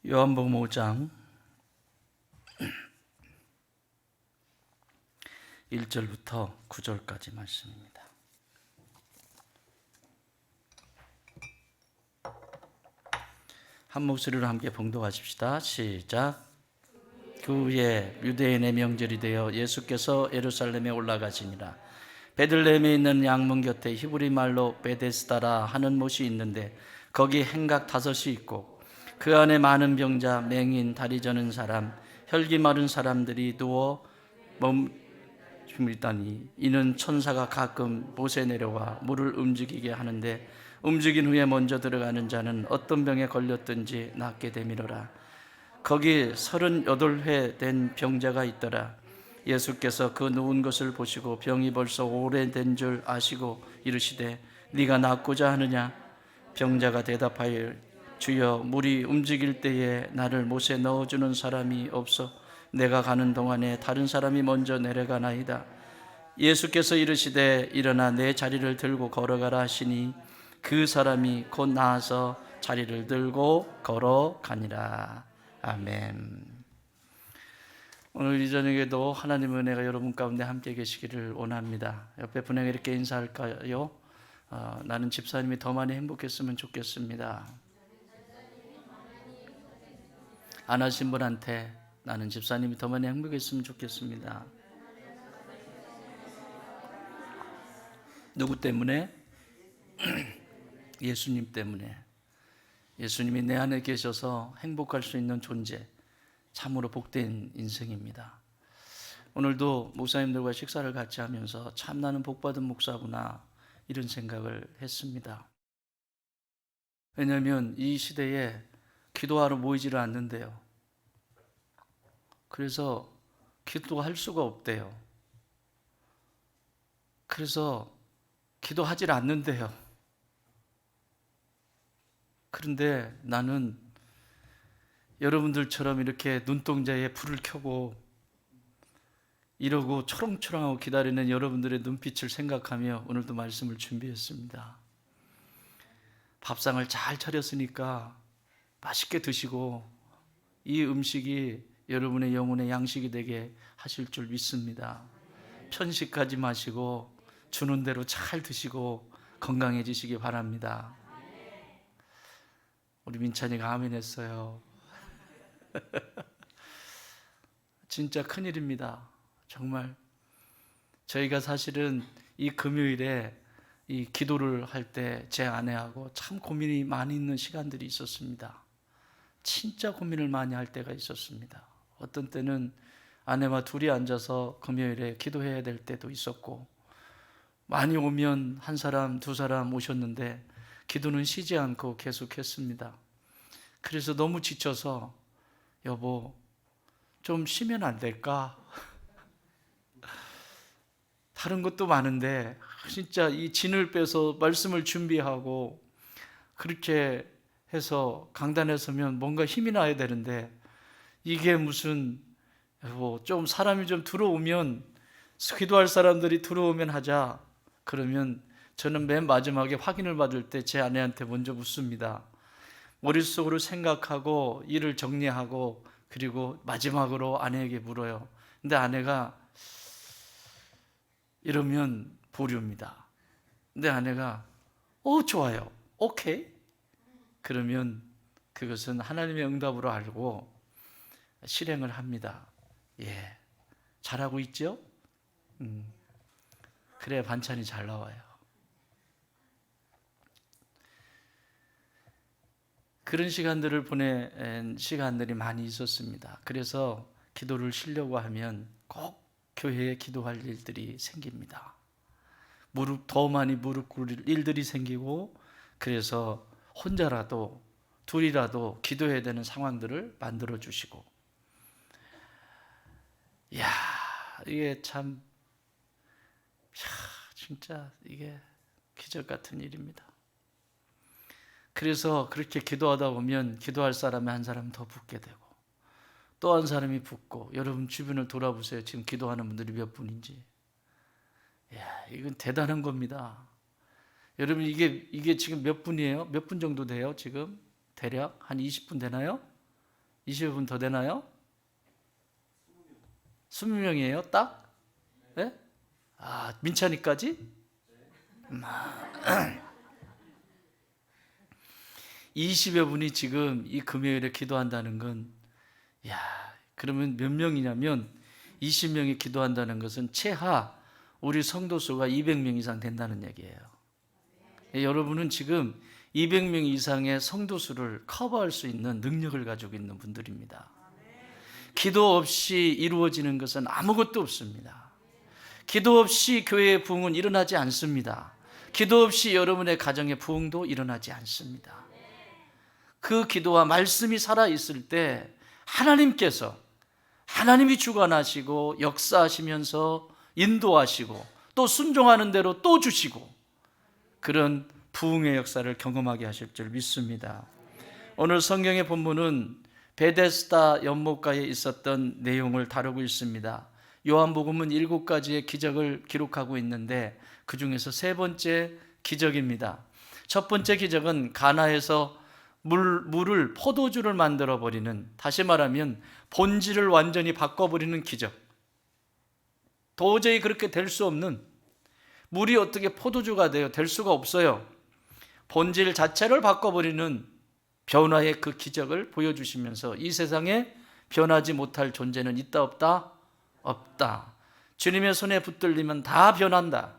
요한복음 5장 1절부터 9절까지 말씀입니다. 한 목소리로 함께 봉독하십시다. 시작. 그 후에 유대인의 명절이 되어 예수께서 예루살렘에 올라가시니라. 베들레헴에 있는 양문 곁에 히브리 말로 베데스다라 하는 못이 있는데 거기 행각 5이 있고 그 안에 많은 병자, 맹인, 다리 저는 사람, 혈기 마른 사람들이 누워 멈추다니 이는 천사가 가끔 못에 내려와 물을 움직이게 하는데 움직인 후에 먼저 들어가는 자는 어떤 병에 걸렸든지 낫게 되미로라. 거기 38회 된 병자가 있더라. 예수께서 그 누운 것을 보시고 병이 벌써 오래된 줄 아시고 이르시되 네가 낫고자 하느냐? 병자가 대답하여 주여, 물이 움직일 때에 나를 못에 넣어주는 사람이 없어 내가 가는 동안에 다른 사람이 먼저 내려가나이다. 예수께서 이르시되 일어나 내 자리를 들고 걸어가라 하시니 그 사람이 곧 나아서 자리를 들고 걸어가니라. 아멘. 오늘 이 저녁에도 하나님의 은혜가 여러분 가운데 함께 계시기를 원합니다. 옆에 분에게 이렇게 인사할까요? 나는 집사님이 더 많이 행복했으면 좋겠습니다. 안 하신 분한테 나는 집사님이 더 많이 행복했으면 좋겠습니다. 누구 때문에? 예수님 때문에. 예수님이 내 안에 계셔서 행복할 수 있는 존재, 참으로 복된 인생입니다. 오늘도 목사님들과 식사를 같이 하면서 참 나는 복받은 목사구나 이런 생각을 했습니다. 왜냐하면 이 시대에 기도하러 모이지를 않는데요. 그래서 기도할 수가 없대요. 그래서 기도하질 않는데요. 그런데 나는 여러분들처럼 이렇게 눈동자에 불을 켜고 이러고 초롱초롱하고 기다리는 여러분들의 눈빛을 생각하며 오늘도 말씀을 준비했습니다. 밥상을 잘 차렸으니까 맛있게 드시고 이 음식이 여러분의 영혼의 양식이 되게 하실 줄 믿습니다. 편식하지 마시고 주는 대로 잘 드시고 건강해지시기 바랍니다. 우리 민찬이가 아멘 했어요. 진짜 큰일입니다. 정말 저희가 사실은 이 금요일에 이 기도를 할 때 제 아내하고 참 고민이 많이 있는 시간들이 있었습니다. 진짜 고민을 많이 할 때가 있었습니다. 어떤 때는 아내와 둘이 앉아서 금요일에 기도해야 될 때도 있었고, 많이 오면 한 사람, 두 사람 오셨는데 기도는 쉬지 않고 계속했습니다. 그래서 너무 지쳐서 여보, 좀 쉬면 안 될까? 다른 것도 많은데 진짜 이 진을 빼서 말씀을 준비하고 그렇게 해서 강단에 서면 뭔가 힘이 나야 되는데 이게 무슨 좀 사람이 좀 들어오면 기도할 사람들이 들어오면 하자. 그러면 저는 맨 마지막에 확인을 받을 때 제 아내한테 먼저 묻습니다. 머릿속으로 생각하고 일을 정리하고 그리고 마지막으로 아내에게 물어요. 근데 아내가 이러면 보류입니다. 근데 아내가 좋아요. 오케이. 그러면 그것은 하나님의 응답으로 알고 실행을 합니다. 예, 잘하고 있죠? 그래야 반찬이 잘 나와요. 그런 시간들을 보낸 시간들이 많이 있었습니다. 그래서 기도를 쉬려고 하면 꼭 교회에 기도할 일들이 생깁니다. 더 많이 무릎 꿇을 일들이 생기고, 그래서 혼자라도 둘이라도 기도해야 되는 상황들을 만들어 주시고, 이야, 이게 참 진짜 이게 기적 같은 일입니다. 그래서 그렇게 기도하다 보면 기도할 사람이 한 사람 더 붙게 되고 또 한 사람이 붙고, 여러분 주변을 돌아보세요. 지금 기도하는 분들이 몇 분인지. 이야, 이건 대단한 겁니다. 여러분 이게 지금 몇 분이에요? 몇 분 정도 돼요? 지금 대략 한 20분 되나요? 20여 분 더 되나요? 20명이에요? 딱? 네? 민찬이까지? 20여 분이 지금 이 금요일에 기도한다는 건, 그러면 몇 명이냐면 20명이 기도한다는 것은 최하 우리 성도 수가 200명 이상 된다는 얘기예요. 여러분은 지금 200명 이상의 성도 수를 커버할 수 있는 능력을 가지고 있는 분들입니다. 기도 없이 이루어지는 것은 아무것도 없습니다. 기도 없이 교회의 부흥은 일어나지 않습니다. 기도 없이 여러분의 가정의 부흥도 일어나지 않습니다. 그 기도와 말씀이 살아있을 때 하나님이 주관하시고 역사하시면서 인도하시고 또 순종하는 대로 또 주시고 그런 부흥의 역사를 경험하게 하실 줄 믿습니다. 오늘 성경의 본문은 베데스다 연못가에 있었던 내용을 다루고 있습니다. 요한복음은 7가지의 기적을 기록하고 있는데 그 중에서 세 번째 기적입니다. 첫 번째 기적은 가나에서 물을 포도주를 만들어 버리는, 다시 말하면 본질을 완전히 바꿔버리는 기적. 도저히 그렇게 될 수 없는, 물이 어떻게 포도주가 돼요? 될 수가 없어요. 본질 자체를 바꿔버리는 변화의 그 기적을 보여주시면서 이 세상에 변하지 못할 존재는 있다 없다? 없다. 주님의 손에 붙들리면 다 변한다.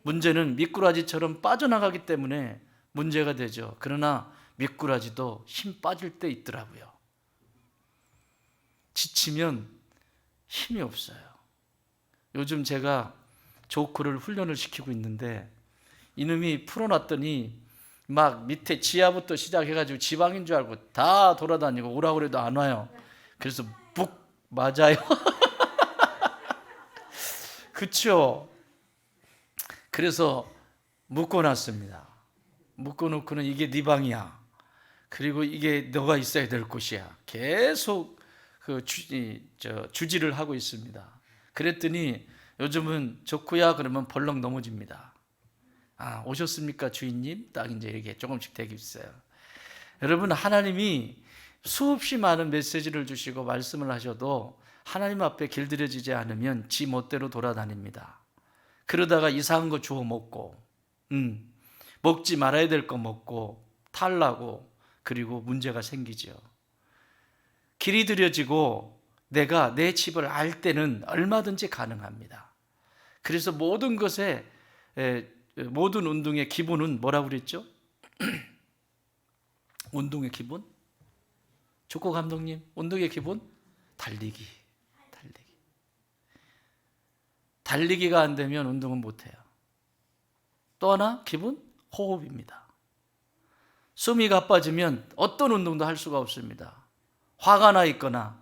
문제는 미꾸라지처럼 빠져나가기 때문에 문제가 되죠. 그러나 미꾸라지도 힘 빠질 때 있더라고요. 지치면 힘이 없어요. 요즘 제가 조크를 훈련을 시키고 있는데 이놈이 풀어놨더니 막 밑에 지하부터 시작해가지고 지방인 줄 알고 다 돌아다니고 오라고 그래도 안 와요. 그래서 묵 맞아요. 그쵸? 그래서 묶어놨습니다. 묶어놓고는 이게 네 방이야. 그리고 이게 너가 있어야 될 곳이야. 계속 주지를 하고 있습니다. 그랬더니 요즘은 좋구야 그러면 벌렁 넘어집니다. 오셨습니까 주인님? 딱 이제 이렇게 조금씩 되고 있어요. 여러분, 하나님이 수없이 많은 메시지를 주시고 말씀을 하셔도 하나님 앞에 길들여지지 않으면 지 멋대로 돌아다닙니다. 그러다가 이상한 거 주워 먹고 먹지 말아야 될 거 먹고 탈나고 그리고 문제가 생기죠. 길이 들여지고 내가 내 집을 알 때는 얼마든지 가능합니다. 그래서 모든 운동의 기본은 뭐라고 그랬죠? 운동의 기본? 조코 감독님, 운동의 기본? 달리기가 안 되면 운동은 못해요. 또 하나 기본? 호흡입니다. 숨이 가빠지면 어떤 운동도 할 수가 없습니다. 화가 나 있거나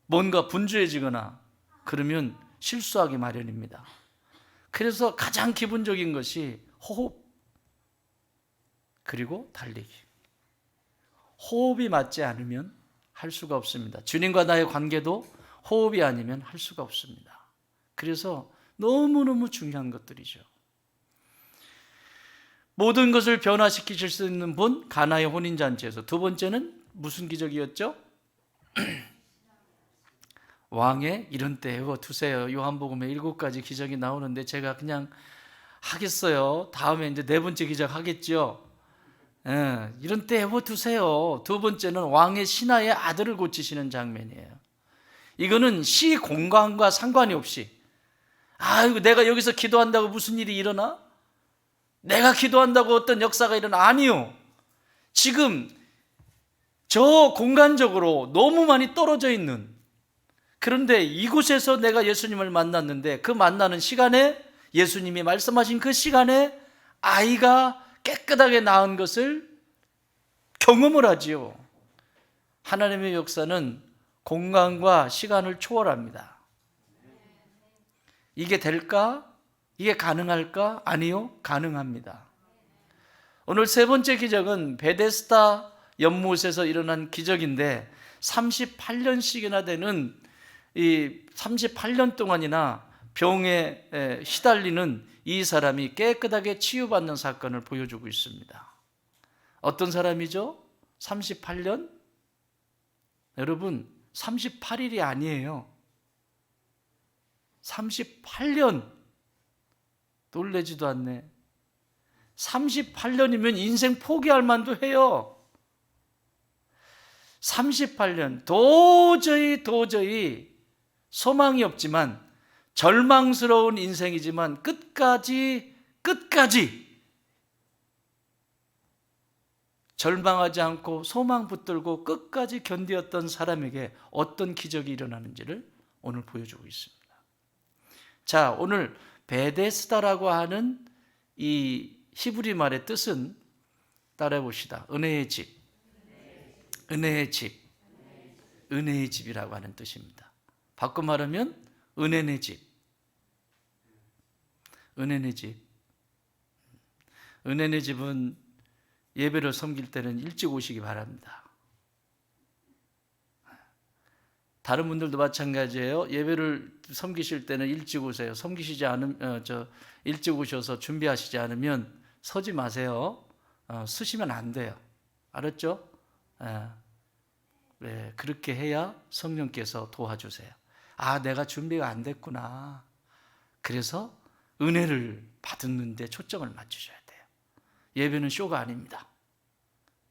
뭔가 분주해지거나 그러면 실수하기 마련입니다. 그래서 가장 기본적인 것이 호흡 그리고 달리기. 호흡이 맞지 않으면 할 수가 없습니다. 주님과 나의 관계도 호흡이 아니면 할 수가 없습니다. 그래서 너무너무 중요한 것들이죠. 모든 것을 변화시키실 수 있는 분, 가나의 혼인잔치에서. 두 번째는 무슨 기적이었죠? 왕의 이런 때 에워 두세요. 요한복음에 7가지 기적이 나오는데 제가 그냥 하겠어요. 다음에 이제 네 번째 기적 하겠죠. 이런 때 에워 두세요. 두 번째는 왕의 신하의 아들을 고치시는 장면이에요. 이거는 시 공간과 상관이 없이 내가 여기서 기도한다고 무슨 일이 일어나? 내가 기도한다고 어떤 역사가 일어나? 아니요. 지금 저 공간적으로 너무 많이 떨어져 있는, 그런데 이곳에서 내가 예수님을 만났는데 그 만나는 시간에, 예수님이 말씀하신 그 시간에 아이가 깨끗하게 낳은 것을 경험을 하지요. 하나님의 역사는 공간과 시간을 초월합니다. 이게 될까? 이게 가능할까? 아니요, 가능합니다. 오늘 세 번째 기적은 베데스다 연못에서 일어난 기적인데 38년씩이나 되는 이 38년 동안이나 병에 시달리는 이 사람이 깨끗하게 치유받는 사건을 보여주고 있습니다. 어떤 사람이죠? 38년 여러분 38일이 아니에요. 38년. 놀래지도 않네. 38년이면 인생 포기할 만도 해요. 38년 도저히 소망이 없지만, 절망스러운 인생이지만 끝까지 절망하지 않고 소망 붙들고 끝까지 견디었던 사람에게 어떤 기적이 일어나는지를 오늘 보여주고 있습니다. 자, 오늘 베데스다라고 하는 이 히브리 말의 뜻은 따라해 봅시다. 은혜의 집. 은혜의 집. 은혜의 집이라고 하는 뜻입니다. 바꿔 말하면 은혜의 집. 은혜의 집. 은혜의 집은 예배를 섬길 때는 일찍 오시기 바랍니다. 다른 분들도 마찬가지예요. 예배를 섬기실 때는 일찍 오세요. 섬기시지 않으면 일찍 오셔서 준비하시지 않으면 서지 마세요. 서시면 안 돼요. 알았죠? 네, 그렇게 해야 성령께서 도와주세요. 아, 내가 준비가 안 됐구나. 그래서 은혜를 받는데 초점을 맞추셔야 돼요. 예배는 쇼가 아닙니다.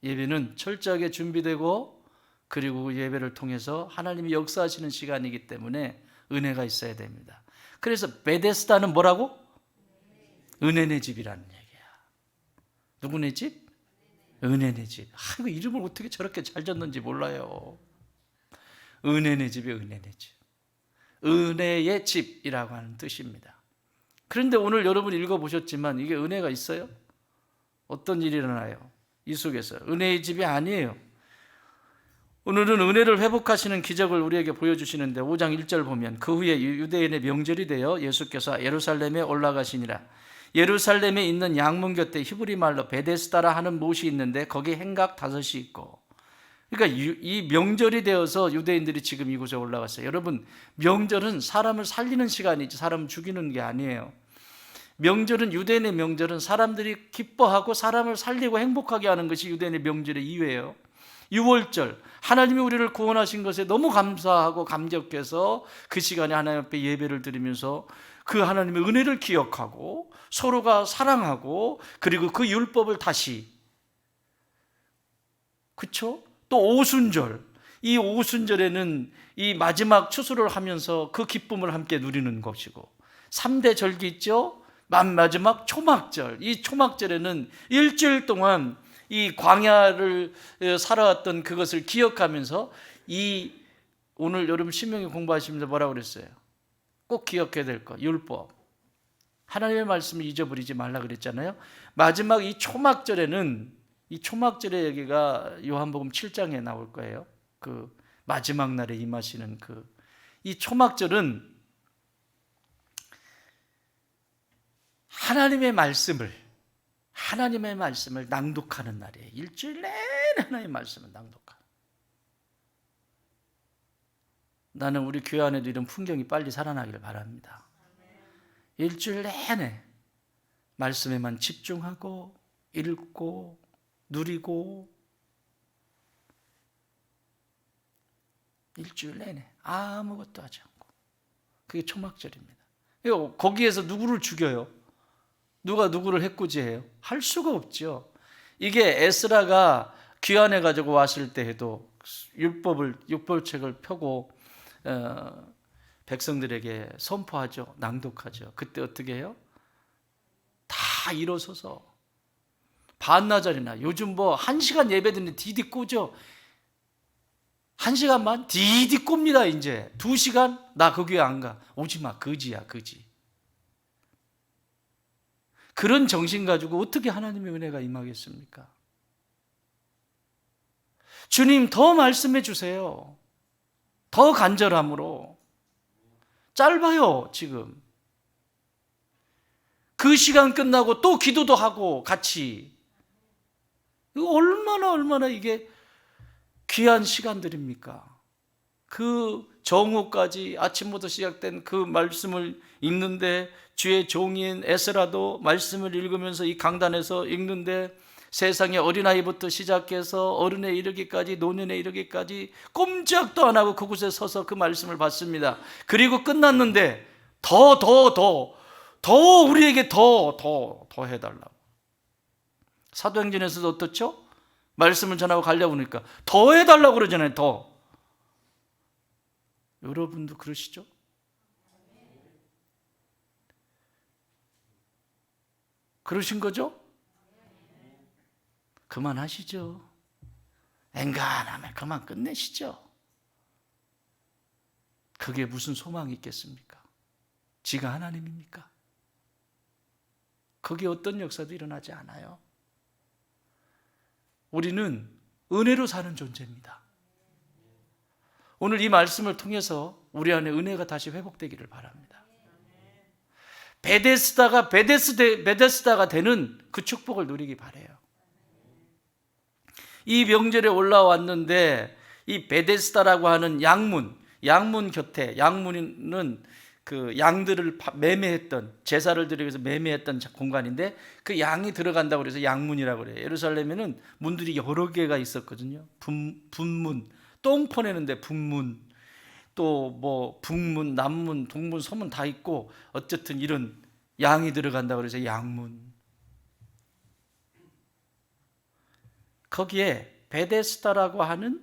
예배는 철저하게 준비되고, 그리고 예배를 통해서 하나님이 역사하시는 시간이기 때문에 은혜가 있어야 됩니다. 그래서 베데스다는 뭐라고? 은혜네 집이라는 얘기야. 누구네 집? 은혜네 집. 이거 이름을 어떻게 저렇게 잘 졌는지 몰라요. 은혜네 집이 은혜네 집. 은혜의 집이라고 하는 뜻입니다. 그런데 오늘 여러분 읽어보셨지만 이게 은혜가 있어요? 어떤 일이 일어나요? 이 속에서 은혜의 집이 아니에요. 오늘은 은혜를 회복하시는 기적을 우리에게 보여주시는데 5장 1절 보면, 그 후에 유대인의 명절이 되어 예수께서 예루살렘에 올라가시니라. 예루살렘에 있는 양문 곁에 히브리 말로 베데스다라 하는 못이 있는데 거기 행각 5이 있고. 그러니까 이 명절이 되어서 유대인들이 지금 이곳에 올라갔어요. 여러분, 명절은 사람을 살리는 시간이지 사람을 죽이는 게 아니에요. 명절은, 유대인의 명절은 사람들이 기뻐하고 사람을 살리고 행복하게 하는 것이 유대인의 명절의 이유예요. 유월절, 하나님이 우리를 구원하신 것에 너무 감사하고 감격해서 그 시간에 하나님 앞에 예배를 드리면서 그 하나님의 은혜를 기억하고 서로가 사랑하고, 그리고 그 율법을 다시, 그렇죠? 또 오순절, 이 오순절에는 이 마지막 추수를 하면서 그 기쁨을 함께 누리는 것이고, 3대 절기 있죠? 마지막 초막절, 이 초막절에는 일주일 동안 이 광야를 살아왔던 그것을 기억하면서, 이 오늘 여러분 신명기 공부하시면서 뭐라고 그랬어요? 꼭 기억해야 될 거, 율법, 하나님의 말씀을 잊어버리지 말라 그랬잖아요. 마지막 이 초막절에는, 이 초막절의 얘기가 요한복음 7장에 나올 거예요. 그 마지막 날에 임하시는 이 초막절은 하나님의 말씀을 낭독하는 날이에요. 일주일 내내 하나님의 말씀을 낭독하는. 나는 우리 교회 안에도 이런 풍경이 빨리 살아나기를 바랍니다. 일주일 내내 말씀에만 집중하고 읽고 누리고, 일주일 내내 아무것도 하지 않고. 그게 초막절입니다. 거기에서 누구를 죽여요? 누가 누구를 해코지해요? 할 수가 없죠. 이게 에스라가 귀환해 가지고 왔을 때에도 율법책을 펴고 백성들에게 선포하죠. 낭독하죠. 그때 어떻게 해요? 다 일어서서 반나절이나, 요즘 1시간 예배 드리는데 디디 꼬죠. 1시간만 디디 꼽니다. 이제 2시간 나 그 교회 안 가. 오지마. 거지야, 거지. 그런 정신 가지고 어떻게 하나님의 은혜가 임하겠습니까? 주님, 더 말씀해 주세요. 더 간절함으로. 짧아요, 지금. 그 시간 끝나고 또 기도도 하고 같이. 이거 얼마나 이게 귀한 시간들입니까? 그 정오까지 아침부터 시작된 그 말씀을 읽는데, 주의 종인 에스라도 말씀을 읽으면서 이 강단에서 읽는데 세상에 어린아이부터 시작해서 어른에 이르기까지, 노년에 이르기까지 꼼짝도 안 하고 그곳에 서서 그 말씀을 받습니다. 그리고 끝났는데 더 우리에게 더 해달라고. 사도행전에서도 어떻죠? 말씀을 전하고 가려고 하니까 더 해달라고 그러잖아요. 더. 여러분도 그러시죠? 그러신 거죠? 그만하시죠. 엔간하면 그만 끝내시죠. 그게 무슨 소망이 있겠습니까? 지가 하나님입니까? 거기에 어떤 역사도 일어나지 않아요. 우리는 은혜로 사는 존재입니다. 오늘 이 말씀을 통해서 우리 안에 은혜가 다시 회복되기를 바랍니다. 베데스다가 되는 그 축복을 누리기 바라요. 이 명절에 올라왔는데 이 베데스다라고 하는 양문 곁에, 양문은 그 양들을 매매했던, 제사를 드리기 위해서 매매했던 공간인데 그 양이 들어간다고 그래서 양문이라고 그래요. 예루살렘에는 문들이 여러 개가 있었거든요. 분문, 똥 퍼내는데 분문, 또 뭐 북문, 남문, 동문, 서문 다 있고, 어쨌든 이런 양이 들어간다고 그래서 양문. 거기에 베데스다라고 하는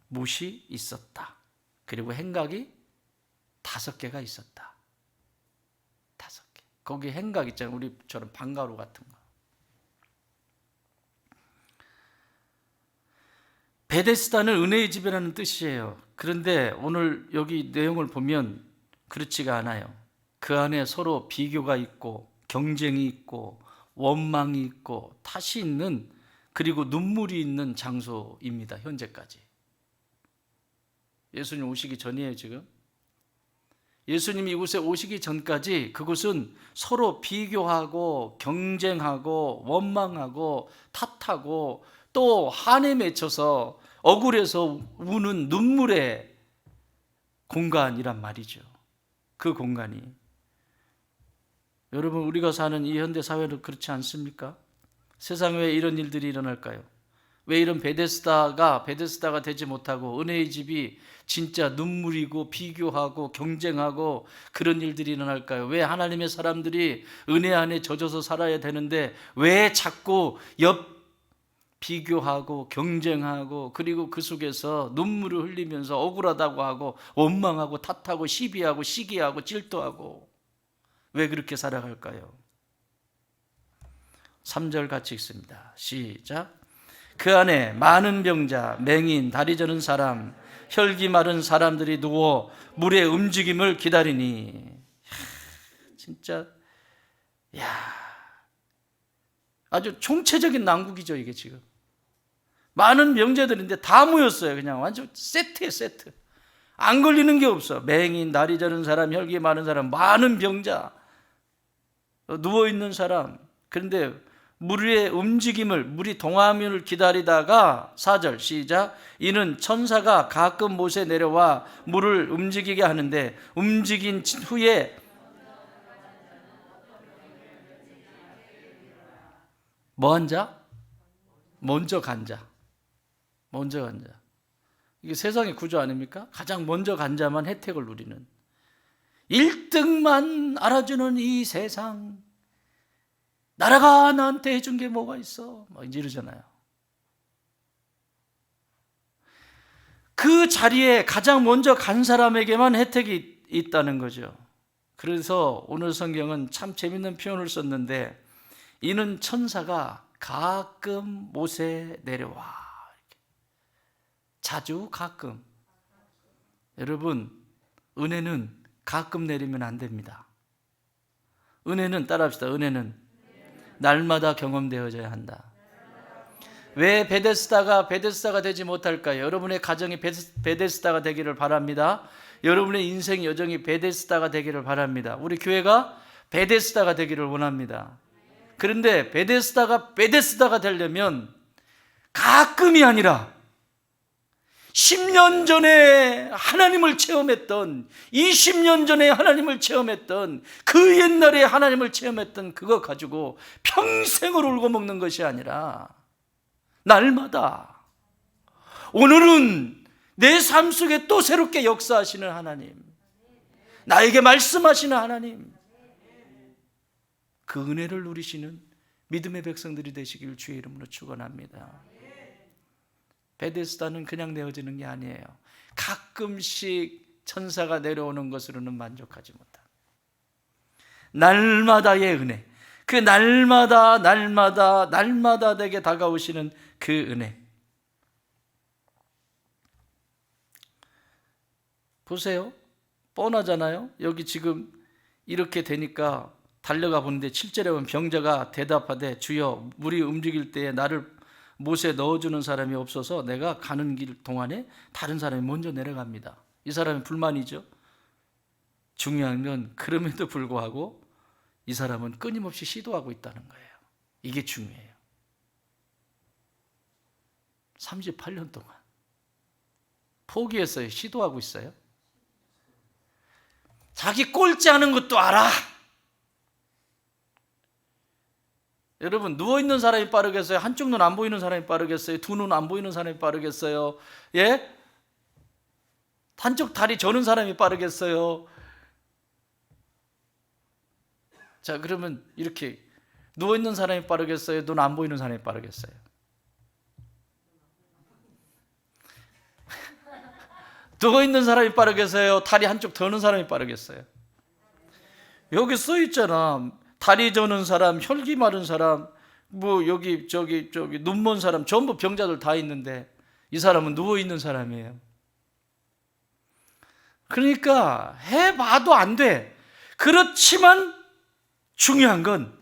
못이 있었다. 그리고 행각이 5개가 있었다. 5개. 거기 행각 있잖아요. 우리처럼 방가루 같은 거. 베데스다는 은혜의 집이라는 뜻이에요. 그런데 오늘 여기 내용을 보면 그렇지가 않아요. 그 안에 서로 비교가 있고, 경쟁이 있고, 원망이 있고, 탓이 있는, 그리고 눈물이 있는 장소입니다. 현재까지. 예수님 오시기 전이에요. 지금 예수님이 이곳에 오시기 전까지 그곳은 서로 비교하고, 경쟁하고, 원망하고, 탓하고, 또 한에 맺혀서 억울해서 우는 눈물의 공간이란 말이죠. 그 공간이. 여러분, 우리가 사는 이 현대 사회는 그렇지 않습니까? 세상에 왜 이런 일들이 일어날까요? 왜 이런 베데스다가 되지 못하고 은혜의 집이 진짜 눈물이고 비교하고 경쟁하고 그런 일들이 일어날까요? 왜 하나님의 사람들이 은혜 안에 젖어서 살아야 되는데 왜 자꾸 비교하고 경쟁하고, 그리고 그 속에서 눈물을 흘리면서 억울하다고 하고 원망하고 탓하고 시비하고 시기하고 질투하고, 왜 그렇게 살아갈까요? 3절 같이 읽습니다. 시작. 그 안에 많은 병자, 맹인, 다리 저는 사람, 혈기 마른 사람들이 누워 물의 움직임을 기다리니. 진짜 아주 총체적인 난국이죠. 이게 지금 많은 병자들인데 다 모였어요. 그냥 완전 세트예요. 세트. 안 걸리는 게 없어. 맹인, 다리 저는 사람, 혈기 마른 사람, 많은 병자, 누워있는 사람. 그런데 물의 움직임을, 물이 동하면을 기다리다가 4절 시작. 이는 천사가 가끔 못에 내려와 물을 움직이게 하는데 움직인 후에 뭐한 자? 먼저 간 자. 먼저 간 자. 이게 세상의 구조 아닙니까? 가장 먼저 간 자만 혜택을 누리는, 1등만 알아주는 이 세상, 나라가 나한테 해준 게 뭐가 있어? 막 이제 이러잖아요. 그 자리에 가장 먼저 간 사람에게만 혜택이 있다는 거죠. 그래서 오늘 성경은 참 재밌는 표현을 썼는데, 이는 천사가 가끔 못에 내려와. 자주, 가끔. 여러분, 은혜는 가끔 내리면 안 됩니다. 은혜는, 따라합시다. 은혜는 날마다 경험되어져야 한다. 왜 베데스다가 되지 못할까요? 여러분의 가정이 베데스다가 되기를 바랍니다. 여러분의 인생 여정이 베데스다가 되기를 바랍니다. 우리 교회가 베데스다가 되기를 원합니다. 그런데 베데스다가 되려면 가끔이 아니라 10년 전에 하나님을 체험했던, 20년 전에 하나님을 체험했던, 그 옛날에 하나님을 체험했던 그거 가지고 평생을 울고 먹는 것이 아니라 날마다. 오늘은 내 삶 속에 또 새롭게 역사하시는 하나님, 나에게 말씀하시는 하나님, 그 은혜를 누리시는 믿음의 백성들이 되시길 주의 이름으로 축원합니다. 베데스다는 그냥 내어지는 게 아니에요. 가끔씩 천사가 내려오는 것으로는 만족하지 못합니다. 날마다의 은혜, 그 날마다 내게 다가오시는 그 은혜. 보세요. 뻔하잖아요. 여기 지금 이렇게 되니까 달려가 보는데 7절에 보면 병자가 대답하되 주여 물이 움직일 때에 나를 못에 넣어주는 사람이 없어서 내가 가는 길 동안에 다른 사람이 먼저 내려갑니다. 이 사람이 불만이죠. 중요한 건 그럼에도 불구하고 이 사람은 끊임없이 시도하고 있다는 거예요. 이게 중요해요. 38년 동안 포기했어요? 시도하고 있어요? 자기 꼴찌하는 것도 알아. 여러분, 누워있는 사람이 빠르겠어요? 한쪽 눈 안 보이는 사람이 빠르겠어요? 두 눈 안 보이는 사람이 빠르겠어요? 예? 한쪽 다리 저는 사람이 빠르겠어요? 자, 그러면 이렇게 누워있는 사람이 빠르겠어요? 눈 안 보이는 사람이 빠르겠어요? 누워있는 사람이 빠르겠어요? 다리 한쪽 더는 사람이 빠르겠어요? 여기 써 있잖아. 다리 저는 사람, 혈기 마른 사람, 뭐 여기 저기 눈먼 사람, 전부 병자들 다 있는데 이 사람은 누워있는 사람이에요. 그러니까 해봐도 안 돼. 그렇지만 중요한 건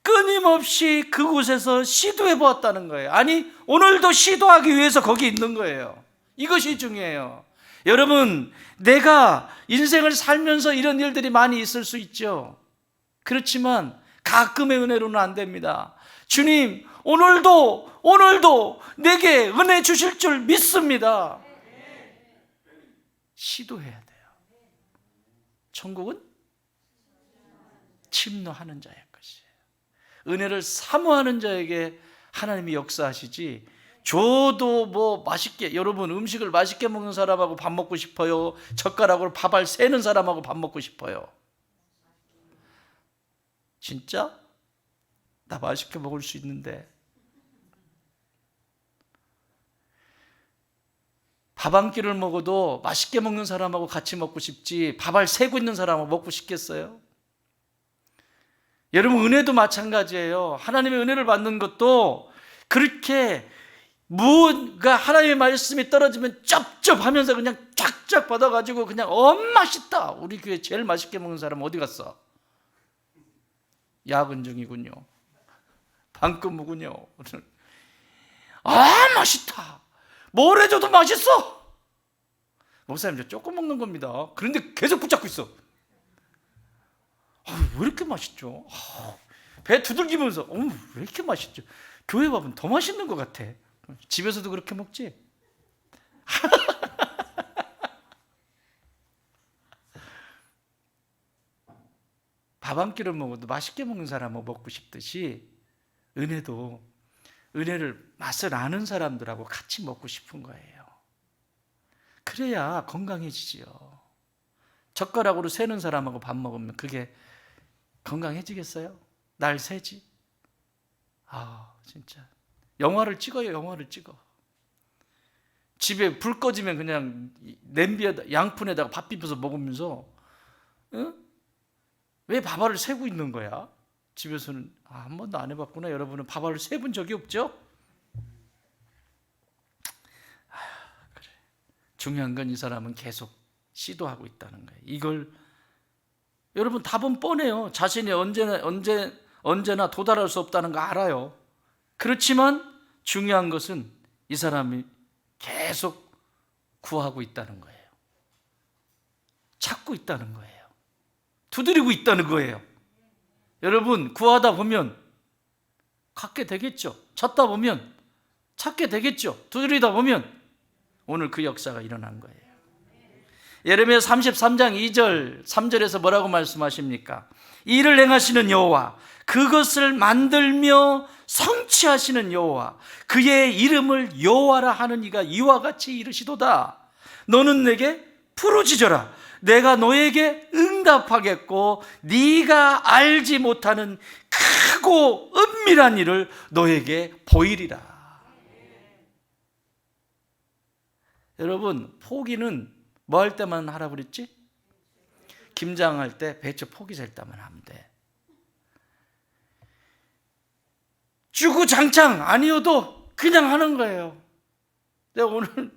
끊임없이 그곳에서 시도해 보았다는 거예요. 아니, 오늘도 시도하기 위해서 거기 있는 거예요. 이것이 중요해요. 여러분, 내가 인생을 살면서 이런 일들이 많이 있을 수 있죠. 그렇지만 가끔의 은혜로는 안 됩니다. 주님, 오늘도 내게 은혜 주실 줄 믿습니다. 시도해야 돼요. 천국은 침노하는 자의 것이에요. 은혜를 사모하는 자에게 하나님이 역사하시지, 저도 뭐 맛있게, 여러분 음식을 맛있게 먹는 사람하고 밥 먹고 싶어요? 젓가락으로 밥알 새는 사람하고 밥 먹고 싶어요? 진짜? 나 맛있게 먹을 수 있는데. 밥 한 끼를 먹어도 맛있게 먹는 사람하고 같이 먹고 싶지 밥알 새고 있는 사람하고 먹고 싶겠어요? 여러분, 은혜도 마찬가지예요. 하나님의 은혜를 받는 것도 그렇게 무언가 하나님의 말씀이 떨어지면 쩝쩝하면서 그냥 쫙쫙 받아가지고 그냥 맛있다. 우리 교회 제일 맛있게 먹는 사람 어디 갔어? 야근 중이군요. 방금무군요. 맛있다. 뭘 해줘도 맛있어. 목사님, 저 조금 먹는 겁니다. 그런데 계속 붙잡고 있어. 왜 이렇게 맛있죠? 배 두들기면서 왜 이렇게 맛있죠? 교회 밥은 더 맛있는 것 같아. 집에서도 그렇게 먹지? 밥 한 끼를 먹어도 맛있게 먹는 사람은 먹고 싶듯이 은혜를 맛을 아는 사람들하고 같이 먹고 싶은 거예요. 그래야 건강해지지요. 젓가락으로 세는 사람하고 밥 먹으면 그게 건강해지겠어요? 날 세지? 진짜 영화를 찍어요. 영화를 찍어. 집에 불 꺼지면 그냥 냄비에다, 양푼에다가 밥 비벼서 먹으면서 왜 밥알을 세고 있는 거야? 집에서는 한 번도 안 해봤구나. 여러분은 밥알을 세본 적이 없죠? 그래. 중요한 건 이 사람은 계속 시도하고 있다는 거예요. 이걸 여러분, 답은 뻔해요. 자신이 언제나 도달할 수 없다는 거 알아요. 그렇지만 중요한 것은 이 사람이 계속 구하고 있다는 거예요. 찾고 있다는 거예요. 두드리고 있다는 거예요. 여러분, 구하다 보면 갖게 되겠죠. 찾다 보면 찾게 되겠죠. 두드리다 보면 오늘 그 역사가 일어난 거예요. 예레미야 33장 2절 3절에서 뭐라고 말씀하십니까? 이를 행하시는 여호와, 그것을 만들며 성취하시는 여호와, 그의 이름을 여호와라 하는 이가 이와 같이 이르시도다. 너는 내게 부르짖어라. 내가 너에게 응답하겠고 네가 알지 못하는 크고 은밀한 일을 너에게 보이리라. 여러분, 포기는 뭐 할 때만 하라 그랬지? 김장할 때 배추 포기 셀 때만 하면 돼. 주구장창 아니어도 그냥 하는 거예요. 내가 오늘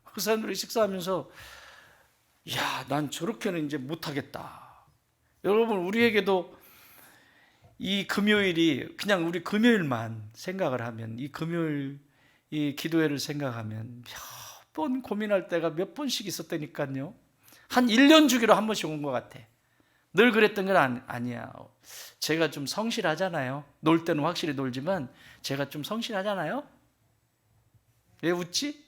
목사님들이 식사하면서 야, 난 저렇게는 이제 못하겠다. 여러분, 우리에게도 이 금요일이 그냥 우리 금요일만 생각을 하면, 이 금요일 이 기도회를 생각하면 몇 번 고민할 때가 몇 번씩 있었다니까요. 한 1년 주기로 한 번씩 온 것 같아. 늘 그랬던 건 아니야. 제가 좀 성실하잖아요. 놀 때는 확실히 놀지만 제가 좀 성실하잖아요. 왜 웃지?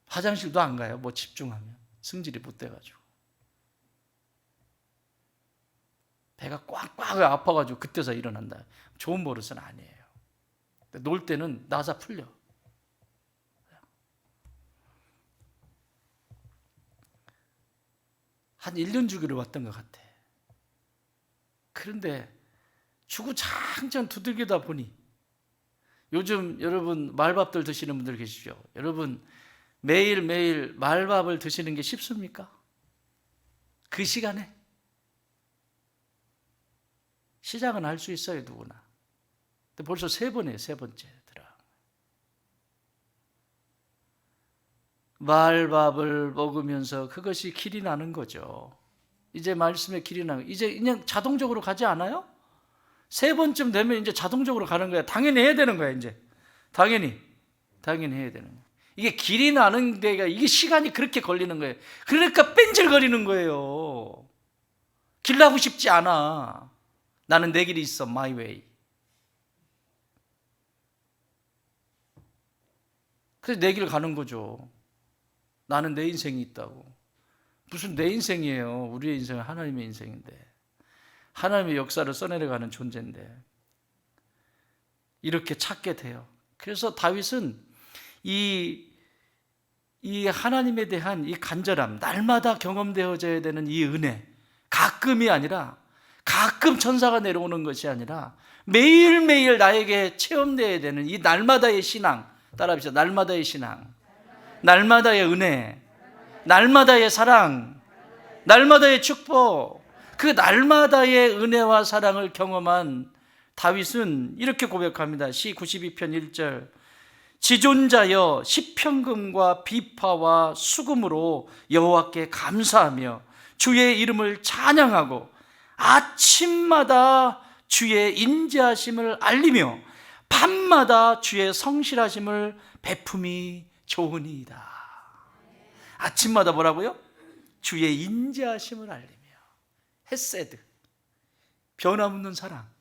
화장실도 안 가요. 뭐 집중하면 승질이 못 돼가지고 배가 꽉꽉 아파가지고 그때서 일어난다. 좋은 버릇은 아니에요. 놀 때는 나사 풀려. 한 1년 주기로 왔던 것 같아. 그런데 주구장창 두들기다 보니 요즘 여러분 말밥들 드시는 분들 계시죠? 여러분 매일매일 말밥을 드시는 게 쉽습니까? 그 시간에 시작은 할 수 있어요, 누구나. 근데 벌써 세 번째 들어. 말밥을 먹으면서 그것이 길이 나는 거죠. 이제 말씀에 길이 나는, 이제 그냥 자동적으로 가지 않아요? 세 번쯤 되면 이제 자동적으로 가는 거야. 당연히 해야 되는 거야, 이제. 당연히 해야 되는 거야. 이게 길이 나는 데가, 이게 시간이 그렇게 걸리는 거예요. 그러니까 뺀질거리는 거예요. 길 나고 싶지 않아. 나는 내 길이 있어, my way. 그래서 내 길 가는 거죠. 나는 내 인생이 있다고. 무슨 내 인생이에요. 우리의 인생은 하나님의 인생인데, 하나님의 역사를 써내려가는 존재인데 이렇게 찾게 돼요. 그래서 다윗은 이 하나님에 대한 이 간절함, 날마다 경험되어져야 되는 이 은혜, 가끔이 아니라, 가끔 천사가 내려오는 것이 아니라 매일매일 나에게 체험되어야 되는 이 날마다의 신앙, 따라합시다. 날마다의 신앙, 날마다의 은혜, 날마다의 사랑, 날마다의 축복, 그 날마다의 은혜와 사랑을 경험한 다윗은 이렇게 고백합니다. 시 92편 1절. 지존자여 시편금과 비파와 수금으로 여호와께 감사하며 주의 이름을 찬양하고 아침마다 주의 인자하심을 알리며 밤마다 주의 성실하심을 베품이 좋으니이다. 아침마다 뭐라고요? 주의 인자하심을 알리며, 헤세드, 변함없는 사랑.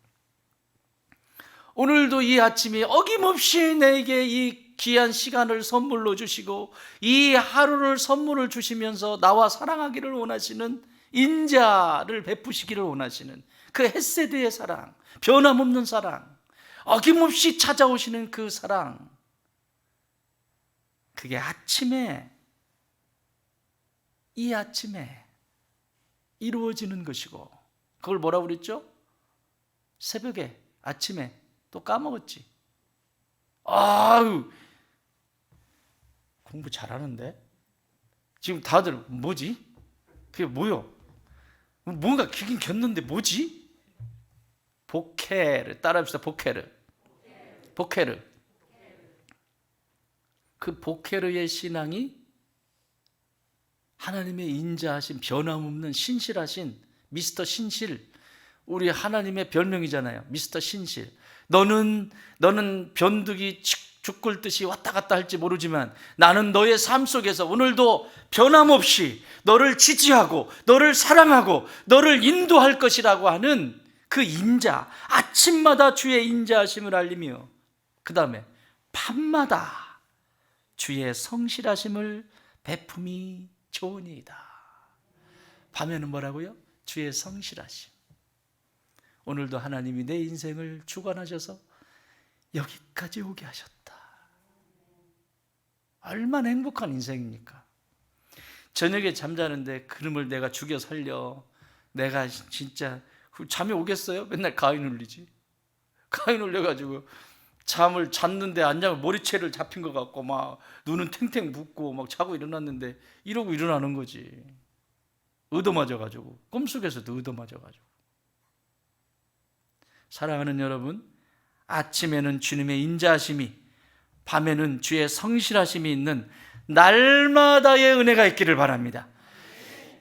오늘도 이 아침이 어김없이 내게 이 귀한 시간을 선물로 주시고 이 하루를 선물을 주시면서 나와 사랑하기를 원하시는, 인자를 베푸시기를 원하시는 그 헤세드의 사랑, 변함없는 사랑, 어김없이 찾아오시는 그 사랑, 그게 아침에, 이 아침에 이루어지는 것이고, 그걸 뭐라고 그랬죠? 새벽에, 아침에. 또 까먹었지. 아유, 공부 잘하는데? 지금 다들 뭐지? 그게 뭐요? 뭔가 귀긴 겼는데 뭐지? 보케르, 따라합시다. 보케르. 그 보케르의 신앙이 하나님의 인자하신, 변함없는 신실하신 미스터 신실, 우리 하나님의 별명이잖아요. 미스터 신실. 너는 변두기 죽 굴듯이 왔다 갔다 할지 모르지만 나는 너의 삶 속에서 오늘도 변함없이 너를 지지하고 너를 사랑하고 너를 인도할 것이라고 하는 그 인자, 아침마다 주의 인자하심을 알리며 그 다음에 밤마다 주의 성실하심을 베품이 좋으니이다. 밤에는 뭐라고요? 주의 성실하심. 오늘도 하나님이 내 인생을 주관하셔서 여기까지 오게 하셨다. 얼마나 행복한 인생입니까? 저녁에 잠자는데 그놈을 내가 죽여 살려, 내가 진짜 잠이 오겠어요? 맨날 가위 눌리지. 가위 눌려가지고 잠을 잤는데 안 자면 머리채를 잡힌 것 같고 막 눈은 탱탱 붓고 막 자고 일어났는데 이러고 일어나는 거지. 얻어맞아가지고, 꿈속에서도 얻어맞아가지고. 사랑하는 여러분, 아침에는 주님의 인자하심이, 밤에는 주의 성실하심이 있는 날마다의 은혜가 있기를 바랍니다.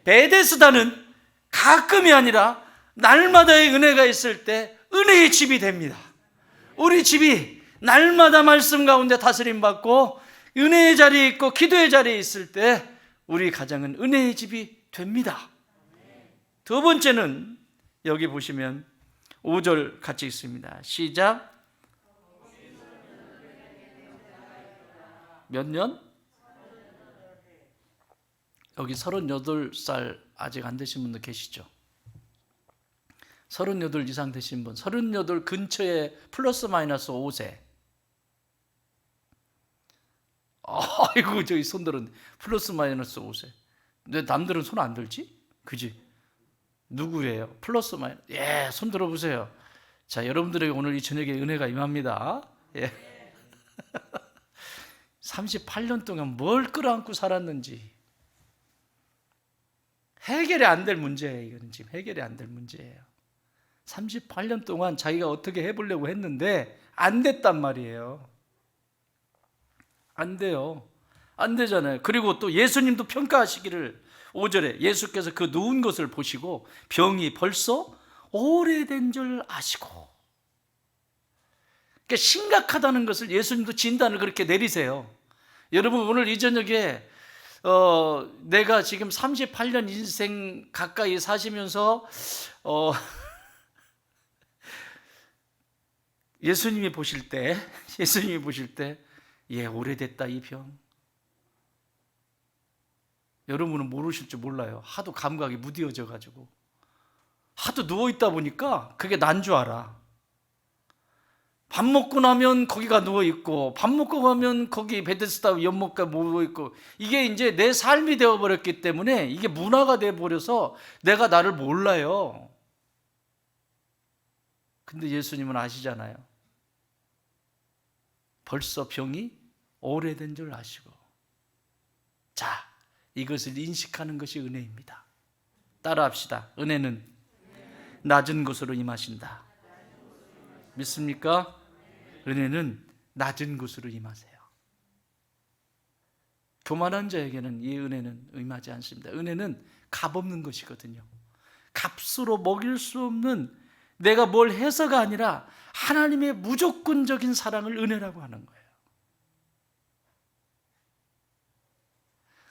베데스다는 가끔이 아니라 날마다의 은혜가 있을 때 은혜의 집이 됩니다. 우리 집이 날마다 말씀 가운데 다스림 받고 은혜의 자리에 있고 기도의 자리에 있을 때 우리 가정은 은혜의 집이 됩니다. 두 번째는 여기 보시면 5절 같이 읽습니다. 시작. 몇 년? 여기 38살 아직 안 되신 분들 계시죠? 38 이상 되신 분, 38 근처에 플러스 마이너스 5세. 아이고, 저기 손 들었네. 플러스 마이너스 5세. 왜 남들은 손 안 들지? 그지? 누구예요? 플러스 마이너스. 예, 손 들어보세요. 자, 여러분들에게 오늘 이 저녁에 은혜가 임합니다. 예. 38년 동안 뭘 끌어안고 살았는지 해결이 안 될 문제예요. 이거는 지금 해결이 안 될 문제예요. 38년 동안 자기가 어떻게 해보려고 했는데 안 됐단 말이에요. 안 돼요. 안 되잖아요. 그리고 또 예수님도 평가하시기를 5절에 예수께서 그 누운 것을 보시고 병이 벌써 오래된 줄 아시고. 그러니까 심각하다는 것을 예수님도 진단을 그렇게 내리세요. 여러분, 오늘 이 저녁에 내가 지금 38년 인생 가까이 사시면서 예수님이 보실 때 예, 오래됐다 이 병. 여러분은 모르실 줄 몰라요. 하도 감각이 무뎌져 가지고 하도 누워있다 보니까 그게 난 줄 알아. 밥 먹고 나면 거기가 누워있고, 밥 먹고 가면 거기 베데스다 연못가 누워있고, 이게 이제 내 삶이 되어버렸기 때문에 이게 문화가 되어버려서 내가 나를 몰라요. 근데 예수님은 아시잖아요. 벌써 병이 오래된 줄 아시고. 자, 이것을 인식하는 것이 은혜입니다. 따라합시다. 은혜는 낮은 곳으로 임하신다. 믿습니까? 은혜는 낮은 곳으로 임하세요. 교만한 자에게는 이 은혜는 임하지 않습니다. 은혜는 값없는 것이거든요. 값으로 먹일 수 없는, 내가 뭘 해서가 아니라 하나님의 무조건적인 사랑을 은혜라고 하는 거예요.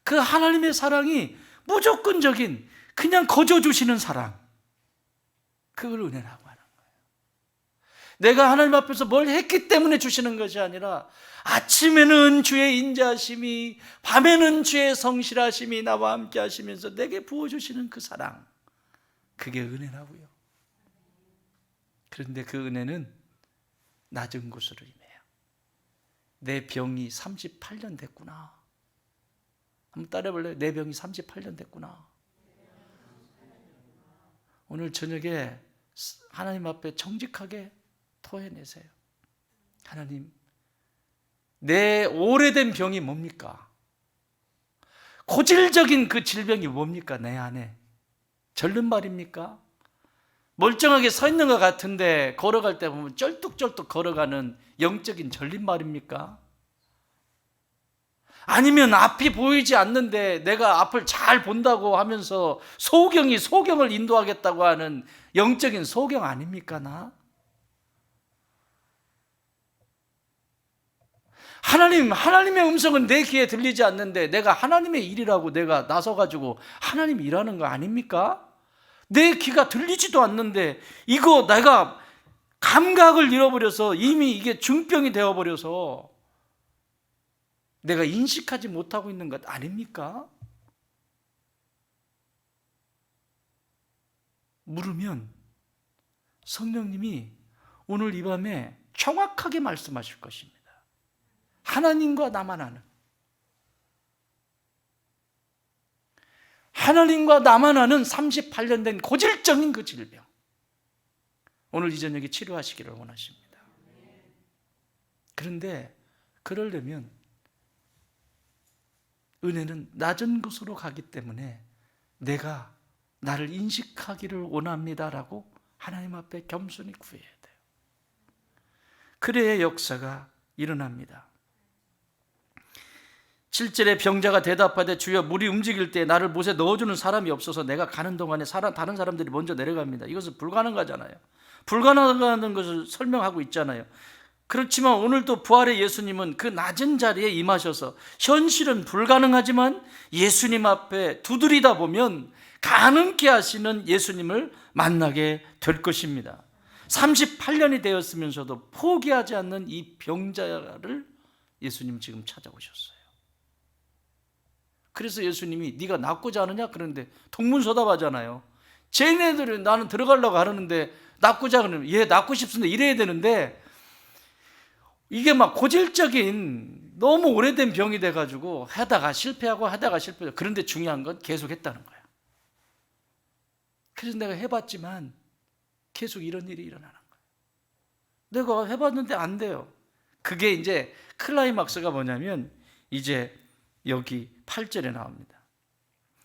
그 하나님의 사랑이 무조건적인, 그냥 거저 주시는 사랑, 그걸 은혜라고 하는 거예요. 내가 하나님 앞에서 뭘 했기 때문에 주시는 것이 아니라 아침에는 주의 인자하심이, 밤에는 주의 성실하심이 나와 함께 하시면서 내게 부어주시는 그 사랑, 그게 은혜라고요. 그런데 그 은혜는 낮은 곳으로 임해요. 내 병이 38년 됐구나. 한번 따라해볼래요? 내 병이 38년 됐구나. 오늘 저녁에 하나님 앞에 정직하게 토해내세요. 하나님, 내 오래된 병이 뭡니까? 고질적인 그 질병이 뭡니까? 내 안에 절름발입니까? 멀쩡하게 서 있는 것 같은데 걸어갈 때 보면 쩔뚝쩔뚝 걸어가는 영적인 절름발입니까? 아니면 앞이 보이지 않는데 내가 앞을 잘 본다고 하면서 소경이 소경을 인도하겠다고 하는 영적인 소경 아닙니까? 나? 하나님의 음성은 내 귀에 들리지 않는데 내가 하나님의 일이라고 내가 나서가지고 하나님 일하는 거 아닙니까? 내 귀가 들리지도 않는데 이거 내가 감각을 잃어버려서 이미 이게 중병이 되어버려서 내가 인식하지 못하고 있는 것 아닙니까? 물으면 성령님이 오늘 이 밤에 정확하게 말씀하실 것입니다. 하나님과 나만 아는, 하나님과 나만 아는 38년 된 고질적인 그 질병, 오늘 이 저녁에 치료하시기를 원하십니다. 그런데 그러려면 은혜는 낮은 곳으로 가기 때문에 내가 나를 인식하기를 원합니다라고 하나님 앞에 겸손히 구해야 돼요. 그래야 역사가 일어납니다. 7절에 병자가 대답하되 주여 물이 움직일 때 나를 못에 넣어주는 사람이 없어서 내가 가는 동안에 다른 사람들이 먼저 내려갑니다. 이것은 불가능하잖아요. 불가능한 것을 설명하고 있잖아요. 그렇지만 오늘도 부활의 예수님은 그 낮은 자리에 임하셔서 현실은 불가능하지만 예수님 앞에 두드리다 보면 가능케 하시는 예수님을 만나게 될 것입니다. 38년이 되었으면서도 포기하지 않는 이 병자를 예수님 지금 찾아오셨어요. 그래서 예수님이 네가 낫고자 하느냐? 그런데 동문서답하잖아요. 쟤네들은 나는 들어가려고 하는데 낫고자 그러면 얘 낫고 싶습니다 이래야 되는데 이게 막 고질적인 너무 오래된 병이 돼가지고 하다가 실패하고 그런데 중요한 건 계속 했다는 거야. 그래서 내가 해봤지만 계속 이런 일이 일어나는 거야. 내가 해봤는데 안 돼요. 그게 이제 클라이막스가 뭐냐면 이제 여기 8절에 나옵니다.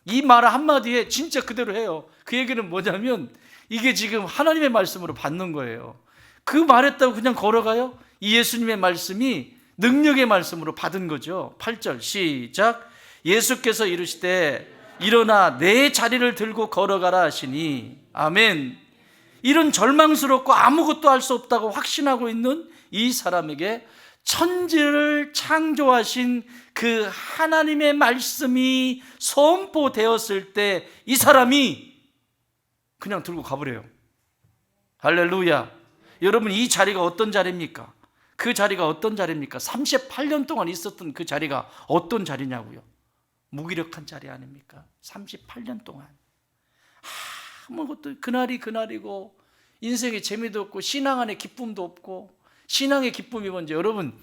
이 말 한마디에 진짜 그대로 해요. 그 얘기는 뭐냐면 이게 지금 하나님의 말씀으로 받는 거예요. 그 말했다고 그냥 걸어가요? 이 예수님의 말씀이 능력의 말씀으로 받은 거죠. 8절 시작. 예수께서 이르시되 일어나 내 자리를 들고 걸어가라 하시니 아멘. 이런 절망스럽고 아무것도 할 수 없다고 확신하고 있는 이 사람에게 천지를 창조하신 그 하나님의 말씀이 선포되었을 때 이 사람이 그냥 들고 가버려요. 할렐루야. 여러분, 이 자리가 어떤 자리입니까? 그 자리가 어떤 자리입니까? 38년 동안 있었던 그 자리가 어떤 자리냐고요? 무기력한 자리 아닙니까? 38년 동안 아무것도, 그날이 그날이고 인생에 재미도 없고 신앙 안에 기쁨도 없고. 신앙의 기쁨이 뭔지, 여러분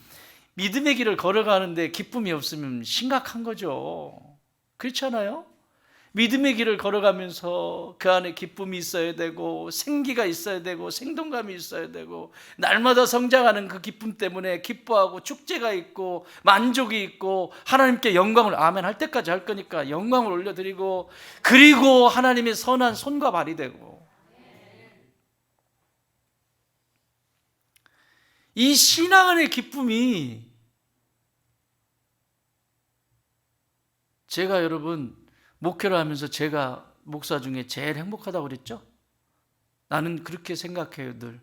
믿음의 길을 걸어가는데 기쁨이 없으면 심각한 거죠. 그렇잖아요? 믿음의 길을 걸어가면서 그 안에 기쁨이 있어야 되고 생기가 있어야 되고 생동감이 있어야 되고 날마다 성장하는 그 기쁨 때문에 기뻐하고 축제가 있고 만족이 있고 하나님께 영광을 아멘 할 때까지 할 거니까 영광을 올려드리고 그리고 하나님의 선한 손과 발이 되고. 이 신앙 안의 기쁨이, 제가 여러분 목회를 하면서 제가 목사 중에 제일 행복하다고 그랬죠? 나는 그렇게 생각해요. 늘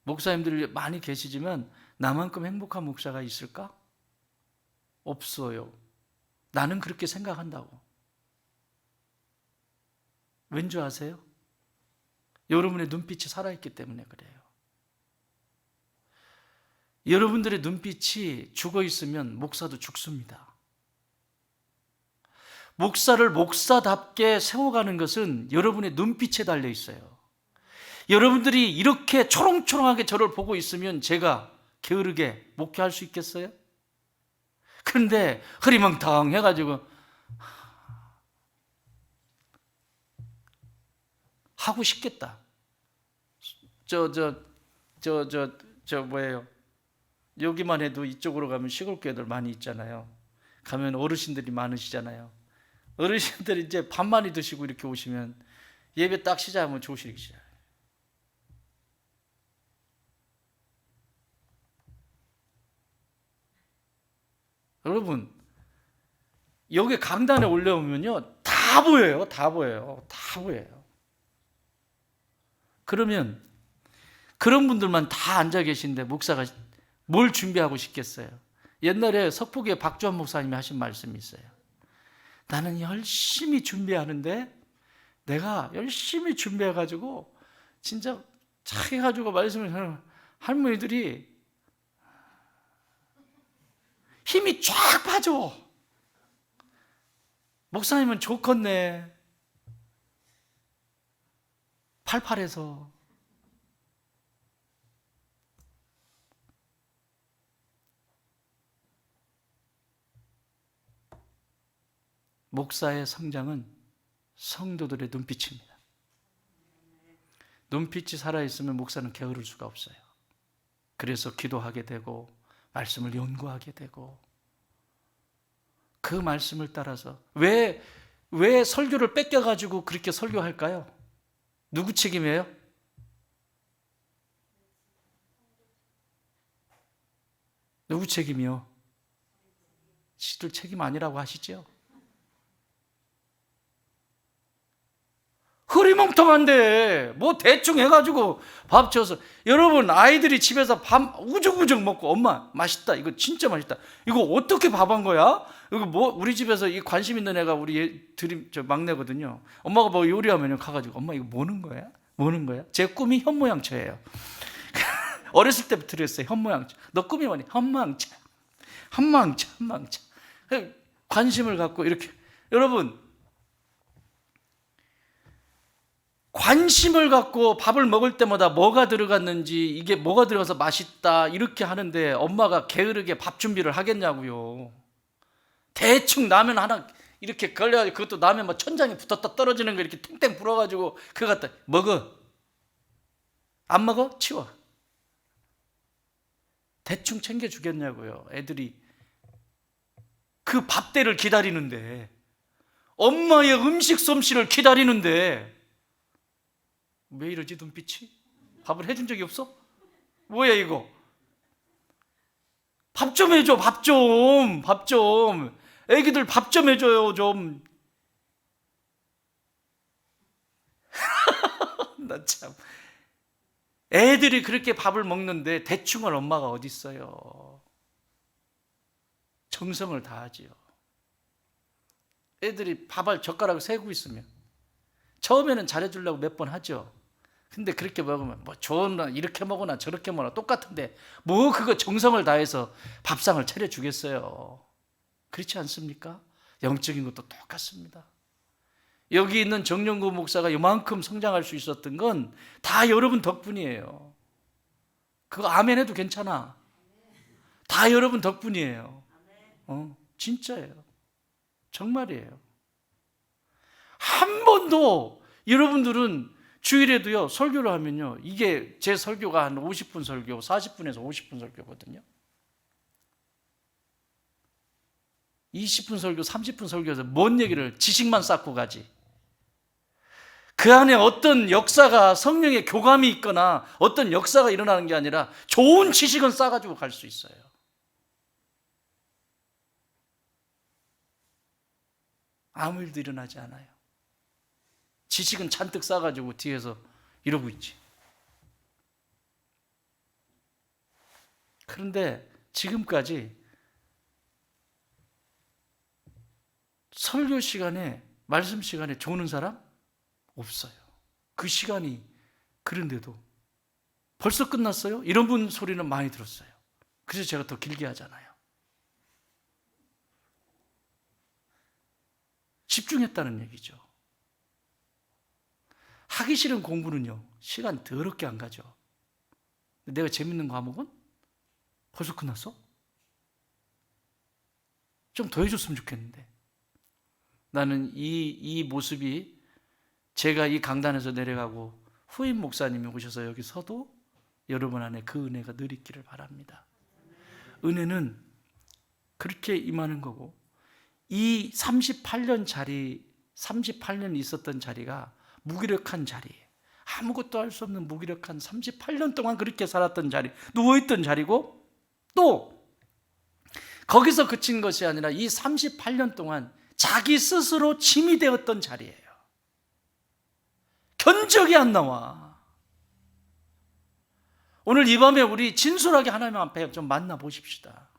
목사님들 많이 계시지만 나만큼 행복한 목사가 있을까? 없어요. 나는 그렇게 생각한다고. 왠지 아세요? 여러분의 눈빛이 살아있기 때문에 그래요. 여러분들의 눈빛이 죽어있으면 목사도 죽습니다. 목사를 목사답게 세워가는 것은 여러분의 눈빛에 달려 있어요. 여러분들이 이렇게 초롱초롱하게 저를 보고 있으면 제가 게으르게 목회할 수 있겠어요? 그런데 흐리멍텅 해가지고 하고 싶겠다. 뭐예요? 여기만 해도 이쪽으로 가면 시골 교회들 많이 있잖아요. 가면 어르신들이 많으시잖아요. 어르신들이 이제 밥 많이 드시고 이렇게 오시면 예배 딱 시작하면 조실이 시작해요. 여러분, 여기 강단에 올라오면요 다 보여요. 다 보여요. 다 보여요. 그러면 그런 분들만 다 앉아 계신데 목사가 뭘 준비하고 싶겠어요? 옛날에 석포교회 박주환 목사님이 하신 말씀이 있어요. 나는 열심히 준비하는데 내가 열심히 준비해가지고 진짜 착 해가지고 말씀을 하는 할머니들이 힘이 쫙 빠져. 목사님은 좋겠네. 팔팔해서. 목사의 성장은 성도들의 눈빛입니다. 눈빛이 살아있으면 목사는 게으를 수가 없어요. 그래서 기도하게 되고 말씀을 연구하게 되고, 그 말씀을 따라서 왜 설교를 뺏겨가지고 그렇게 설교할까요? 누구 책임이에요? 누구 책임이요? 지들 책임 아니라고 하시죠? 흐리멍텅한데 뭐 대충 해가지고 밥 줘서, 여러분 아이들이 집에서 밥 우죽우죽 먹고 엄마 맛있다, 이거 진짜 맛있다, 이거 어떻게 밥 한 거야? 이거 뭐, 우리 집에서 이 관심 있는 애가 우리 저 막내거든요. 엄마가 뭐 요리하면 가가지고 엄마 이거 뭐는 거야? 뭐는 거야? 제 꿈이 현모양처예요. 어렸을 때부터 그랬어요. 현모양처. 너 꿈이 뭐니? 현모양처. 현모양처. 현모양처. 관심을 갖고 이렇게, 여러분 관심을 갖고 밥을 먹을 때마다 뭐가 들어갔는지, 이게 뭐가 들어가서 맛있다 이렇게 하는데 엄마가 게으르게 밥 준비를 하겠냐고요. 대충 라면 하나 이렇게 걸려가지고, 그것도 라면 뭐 천장에 붙었다 떨어지는 거 이렇게 탱탱 불어가지고 그거 갖다 먹어. 안 먹어? 치워. 대충 챙겨주겠냐고요. 애들이 그 밥대를 기다리는데, 엄마의 음식 솜씨를 기다리는데 왜 이러지 눈빛이? 밥을 해준 적이 없어? 뭐야 이거? 밥 좀 해줘. 밥 좀. 애기들 밥 좀 해줘요 좀. 나 참, 애들이 그렇게 밥을 먹는데 대충할 엄마가 어디 있어요? 정성을 다하지요. 애들이 밥을 젓가락을 세고 있으면 처음에는 잘해주려고 몇 번 하죠. 근데 그렇게 먹으면 뭐 좋으나 이렇게 먹으나 저렇게 먹으나 똑같은데 뭐 그거 정성을 다해서 밥상을 차려주겠어요? 그렇지 않습니까? 영적인 것도 똑같습니다. 여기 있는 정영구 목사가 이만큼 성장할 수 있었던 건 다 여러분 덕분이에요. 그거 아멘 해도 괜찮아. 다 여러분 덕분이에요. 진짜예요. 정말이에요. 한 번도, 여러분들은 주일에도요 설교를 하면요, 이게 제 설교가 한 50분 설교, 40분에서 50분 설교거든요. 20분 설교, 30분 설교에서 뭔 얘기를, 지식만 쌓고 가지. 그 안에 어떤 역사가, 성령의 교감이 있거나 어떤 역사가 일어나는 게 아니라 좋은 지식은 쌓아가지고 갈 수 있어요. 아무 일도 일어나지 않아요. 지식은 잔뜩 쌓아가지고 뒤에서 이러고 있지. 그런데 지금까지 설교 시간에, 말씀 시간에 조는 사람 없어요. 그 시간이, 그런데도 벌써 끝났어요? 이런 분 소리는 많이 들었어요. 그래서 제가 더 길게 하잖아요. 집중했다는 얘기죠. 하기 싫은 공부는요 시간 더럽게 안 가죠. 내가 재밌는 과목은 벌써 끝났어? 좀 더 해줬으면 좋겠는데. 나는 이 모습이, 제가 이 강단에서 내려가고 후임 목사님이 오셔서 여기 서도 여러분 안에 그 은혜가 늘 있기를 바랍니다. 은혜는 그렇게 임하는 거고, 이 38년 있었던 자리가 무기력한 자리예요. 아무것도 할 수 없는 무기력한 38년 동안 그렇게 살았던 자리, 누워있던 자리고, 또 거기서 그친 것이 아니라 이 38년 동안 자기 스스로 짐이 되었던 자리예요. 견적이 안 나와. 오늘 이 밤에 우리 진솔하게 하나님 앞에 좀 만나 보십시다.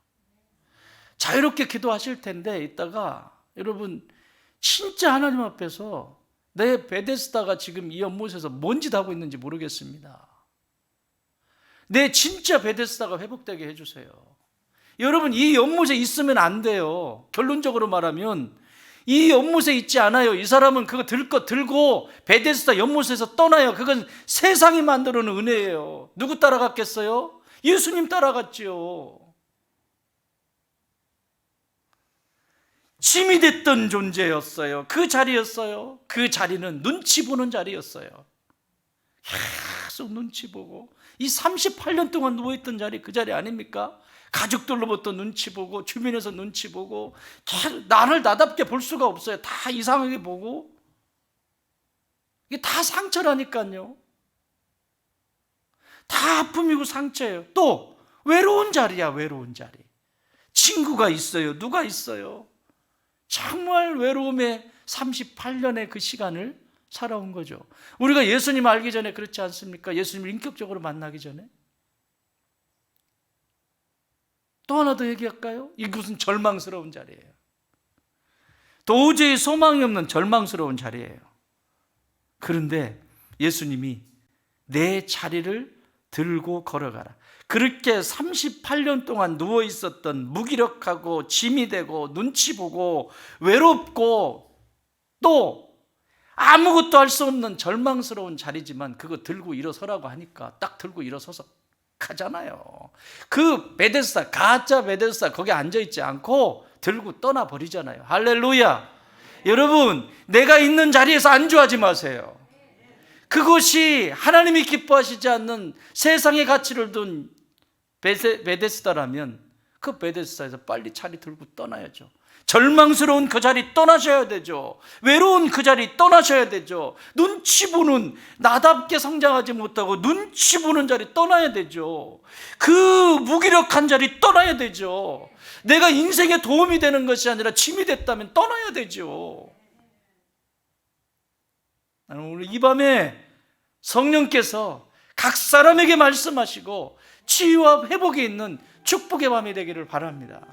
자유롭게 기도하실 텐데 이따가 여러분 진짜 하나님 앞에서 내 베데스다가 지금 이 연못에서 뭔 짓 하고 있는지 모르겠습니다. 내 진짜 베데스다가 회복되게 해주세요. 여러분 이 연못에 있으면 안 돼요. 결론적으로 말하면 이 연못에 있지 않아요. 이 사람은 그거 들 것 들고 베데스다 연못에서 떠나요. 그건 세상이 만들어 놓은 은혜예요. 누구 따라갔겠어요? 예수님 따라갔지요. 짐이 됐던 존재였어요. 그 자리였어요. 그 자리는 눈치 보는 자리였어요. 계속 눈치 보고, 이 38년 동안 누워있던 자리, 그 자리 아닙니까? 가족들로부터 눈치 보고, 주변에서 눈치 보고, 나를 나답게 볼 수가 없어요. 다 이상하게 보고. 이게 다 상처라니까요. 다 아픔이고 상처예요. 또 외로운 자리야, 외로운 자리. 친구가 있어요, 누가 있어요. 정말 외로움에 38년의 그 시간을 살아온 거죠. 우리가 예수님 알기 전에 그렇지 않습니까? 예수님을 인격적으로 만나기 전에. 또 하나 더 얘기할까요? 이것은 절망스러운 자리예요. 도저히 소망이 없는 절망스러운 자리예요. 그런데 예수님이 내 자리를 들고 걸어가라. 그렇게 38년 동안 누워 있었던 무기력하고 짐이 되고 눈치 보고 외롭고 또 아무것도 할 수 없는 절망스러운 자리지만 그거 들고 일어서라고 하니까 딱 들고 일어서서 가잖아요. 그 베데스다, 가짜 베데스다 거기 앉아있지 않고 들고 떠나버리잖아요. 할렐루야. 여러분, 내가 있는 자리에서 안주하지 마세요. 그것이 하나님이 기뻐하시지 않는 세상의 가치를 둔 베데스다라면 그 베데스다에서 빨리 자리 들고 떠나야죠. 절망스러운 그 자리 떠나셔야 되죠. 외로운 그 자리 떠나셔야 되죠. 눈치 보는, 나답게 성장하지 못하고 눈치 보는 자리 떠나야 되죠. 그 무기력한 자리 떠나야 되죠. 내가 인생에 도움이 되는 것이 아니라 짐이 됐다면 떠나야 되죠. 나는 오늘 이 밤에 성령께서 각 사람에게 말씀하시고 치유와 회복이 있는 축복의 밤이 되기를 바랍니다.